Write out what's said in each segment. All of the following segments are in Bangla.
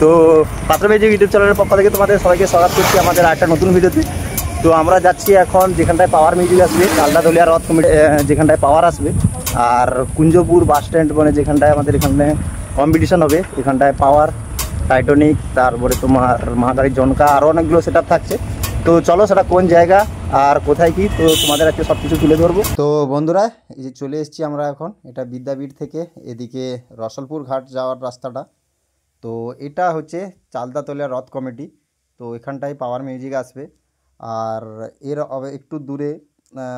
তো পাত্র মিউজিক ইউটিউব চ্যানেলের পক্ষ থেকে তোমাদের সবাইকে স্বাগত করছি আমাদের আরেকটা নতুন ভিডিওতে। তো আমরা যাচ্ছি এখন যেখানটায় পাওয়ার মিউজিক আসবে, চালদাতলিয়া রথ কমিটি যেখানটায় পাওয়ার আসবে, আর কুঞ্জপুর বাস স্ট্যান্ড মানে যেখানটায় আমাদের এখানে কম্পিটিশন হবে, এখানটায় পাওয়ার, টাইটানিক, তারপরে তোমার মহাকালীর জনকা, আরও অনেকগুলো সেট আপ থাকছে। তো চলো সেটা কোন জায়গা আর কোথায় কি, তো তোমাদের আজকে সব কিছু তুলে ধরবো। তো বন্ধুরা, এই যে চলে এসেছি আমরা এখন, এটা বিদ্যাপীঠ থেকে এদিকে রসলপুর ঘাট যাওয়ার রাস্তাটা। তো এটা হচ্ছে চালদাতলিয়া রথ কমিটি। তো এখানটায় পাওয়ার মিউজিক আসবে, আর এর একটু দূরে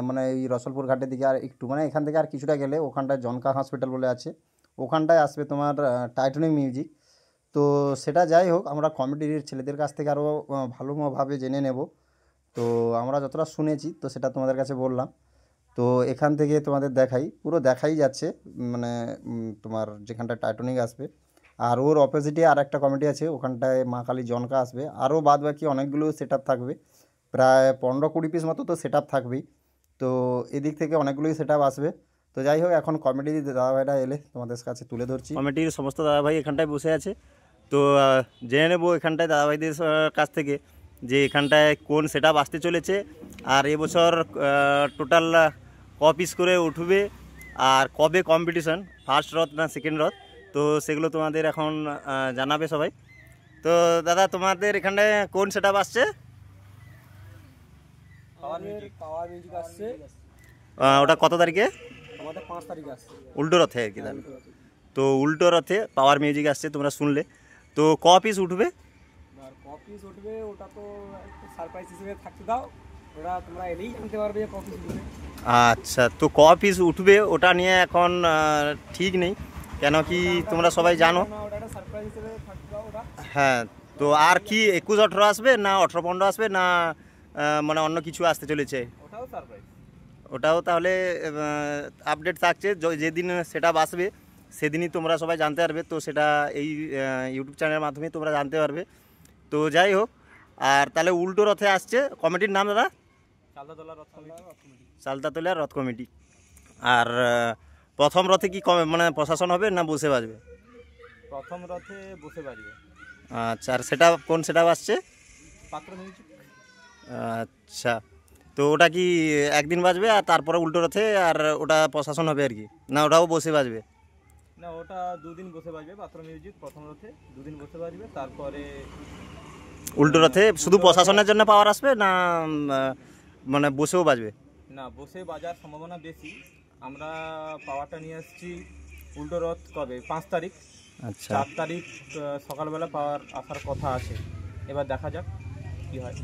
মানে এই রসলপুর ঘাটের দিকে আর একটু মানে এখান থেকে আর কিছুটা গেলে ওখানটায় জনকা হসপিটাল বলে আছে, ওখানটায় আসবে তোমার টাইটানিক মিউজিক। তো সেটা যাই হোক, আমরা কমিটির ছেলেদের কাছ থেকে আরও ভালোভাবে জেনে নেব। তো আমরা যতটা শুনেছি তো সেটা তোমাদের কাছে বললাম। তো এখান থেকে তোমাদের পুরো দেখাই যাচ্ছে, মানে তোমার যেখানটায় টাইটানিক আসবে, আর ওর অপোজিটে আর একটা কমিটি আছে, ওখানটায় মা কালী জনকা আসবে, আরও বাদ বাকি অনেকগুলো সেট আপ থাকবে, প্রায় 15-20 পিস মতো তো সেট আপ থাকবেই। তো এদিক থেকে অনেকগুলোই সেট আপ আসবে। তো যাই হোক, এখন কমিটির দাদাভাইরা এলে তোমাদের কাছে তুলে ধরছি। কমিটির সমস্ত দাদাভাই এখানটায় বসে আছে। তো জেনে নেবো এখানটায় দাদাভাইদের কাছ থেকে যে এখানটায় কোন সেট আপ আসতে চলেছে, আর এবছর টোটাল ক পিস করে উঠবে, আর কবে কম্পিটিশন, ফার্স্ট রথ না সেকেন্ড রথ, তো সেগুলো তোমাদের এখন জানাবে সবাই। তো দাদা, তোমাদের এখানটায় কোন সেট আপ আসছে? পাওয়ার মিউজিক আসছে। ওটা কত তারিখে? আমাদের 5 তারিখে আসছে, উল্টো রথে আর কি। তাহলে তো উল্টো রথে পাওয়ার মিউজিক আসছে, তোমরা শুনলে। তো ক পিস উঠবে? আর কপিস উঠবে ওটা তো একটু সারপ্রাইজ হিসেবে থাকতে দাও, ওটা তোমরা এলেই জানতে পারবে যে কপিস উঠবে। আচ্ছা, তো ক পিস উঠবে ওটা নিয়ে এখন ঠিক নেই, কেন কি তোমরা সবাই জানো। ওটা একটা সারপ্রাইজ হিসেবে থাকতে দাও ওটা। হ্যাঁ, তো আর কি 21-18 আসবে না 18-15 আসবে না মানে অন্য কিছু আসতে চলেছে? ওটাও সারপ্রাইজ। ওটাও তাহলে আপডেট থাকছে, যেদিন সেটা আসবে সেদিনই তোমরা সবাই জানতে পারবে। তো সেটা এই ইউটিউব চ্যানেলের মাধ্যমে তোমরা জানতে পারবে। তো যাই হোক, আর তাহলে উল্টো রথে আসছে কমিটির নাম দাদা? চালদাতলা রথ কমিটি। চালদাতলিয়া রথ কমিটি। আর প্রথম রথে কি মানে প্রশাসন হবে না বসে বাজবে? প্রথম রথে বসে বাজবে। আচ্ছা, আর সেটা কোন সেটা আসছে? পাত্র মিউজিক। আচ্ছা, তো ওটা কি একদিন বাজবে আর তারপরে উল্টো রথে আর ওটা প্রশাসন হবে আর কি, না ওটাও বসে বাজবে? না, ওটা 2 দিন বসে বাজবে। পাত্র মিউজিক প্রথম রথে 2 দিন বসে বাজবে, তারপরে উল্টো রথে শুধু প্রশাসনের জন্য পাওয়ার আসবে না মানে বসেও বাজবে? না, বসে বাজার সম্ভাবনা বেশি। আমরা পাওয়ারটা নিয়ে আসছি উল্টো রথ কবে, 5 তারিখ। আচ্ছা, 4 তারিখ সকালবেলা পাওয়ার আসার কথা আছে, এবার দেখা যাক কি হয়।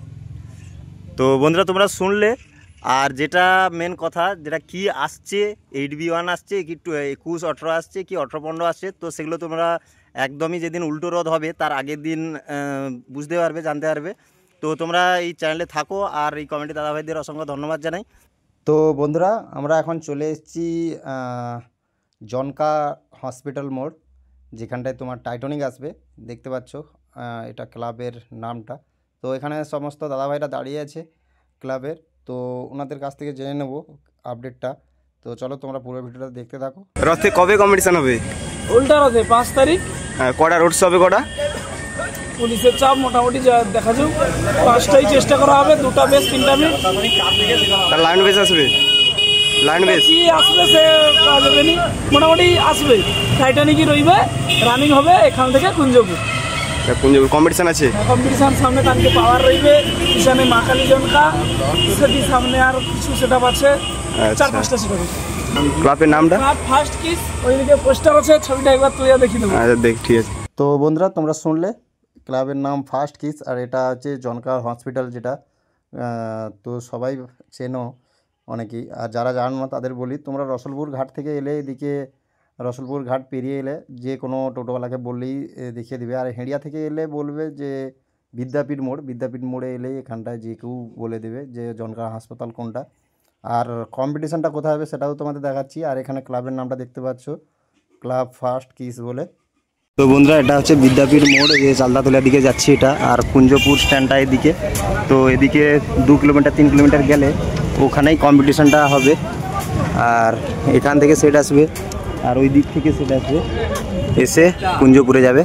তো বন্ধুরা তোমরা শুনলে, আর যেটা মেন কথা, যেটা কি আসছে, 8B1 আসছে কি 21-18 আসছে কি 18-15 আসছে, তো সেগুলো তোমরা একদমই যেদিন উল্টো রথ হবে তার আগের দিন বুঝতে পারবে, জানতে পারবে। তো তোমরা এই চ্যানেলে থাকো, আর এই কমিটি দাদাভাইদের অসংখ্য ধন্যবাদ জানাই। তো বন্ধুরা, আমরা এখন চলে এসেছি জনকা হসপিটাল মোড়, যেখানটায় তোমার টাইটানিক আসবে, দেখতে পাচ্ছ এটা ক্লাবের নামটা। তো এখানে সমস্ত দাদাভাইরা দাঁড়িয়ে আছে ক্লাবের, তো ওনাদের কাছ থেকে জেনে নেব আপডেটটা। তো চলো তোমরা পুরো ভিডিওটা দেখতে থাকো। রথে কবে কম্পিটিশন হবে? উল্টা রথে 5 তারিখ। কটা রোড শো হবে? কটা? পুলিশের চাপ মোটামুটি দেখা যাক, 5টাই চেষ্টা করা হবে, 2টা বেস 3টা মিস। লাইন বেস আসবে? লাইন বেস কি আসবে সে কাজ হবে নি, মোটামুটি আসবে। টাইটানিকই রইবে, রানিং হবে এখান থেকে কুঞ্জপুর। কম্পিটিশন আছে? কম্পিটিশন সামনে কালকে পাওয়ার রইবে, পিছনে মা কালী জনকা, সেটি সামনে আর কিছু সেটআপ আছে, 4-5টা সেটআপ আছে। ক্লাবের নামটা? ফার্স্ট কিস, ওইদিকে পোস্টার আছে, ছবিটা একবার তুলে দেখিয়ে দেবো। আচ্ছা, দেখ, ঠিক আছে। তো বন্ধুরা তোমরা শুনলে, ক্লাবের নাম ফার্স্ট কিস, আর এটা হচ্ছে জনকা হসপিটাল, যেটা তো সবাই চেনো অনেকেই, আর যারা জানো না তাদের বলি, তোমরা রসলপুর ঘাট থেকে এলে, এদিকে রসলপুর ঘাট পেরিয়ে এলে যে কোনো টোটোওয়ালাকে বললেই দেখিয়ে দেবে, আর হেঁড়িয়া থেকে এলে বলবে যে বিদ্যাপীঠ মোড়ে এলেই এখানটায় যে কেউ বলে দেবে যে জনকা হাসপাতাল কোনটা, আর কম্পিটিশানটা কোথায় হবে সেটাও তোমাদের দেখাচ্ছি। আর এখানে ক্লাবের নামটা দেখতে পাচ্ছ, ক্লাব ফার্স্ট কিস বলে। তো বন্ধুরা, এটা হচ্ছে বিদ্যাপীঠ মোড়, এই চালদাতলিয়ার দিকে যাচ্ছি এটা, আর কুঞ্জপুর স্ট্যান্ডটা এদিকে। তো এদিকে 2 কিলোমিটার 3 কিলোমিটার গেলে ওখানেই কম্পিটিশানটা হবে, আর এখান থেকে সেট আসবে, আর ওই দিক থেকে সেট আসবে, এসে কুঞ্জপুরে যাবে।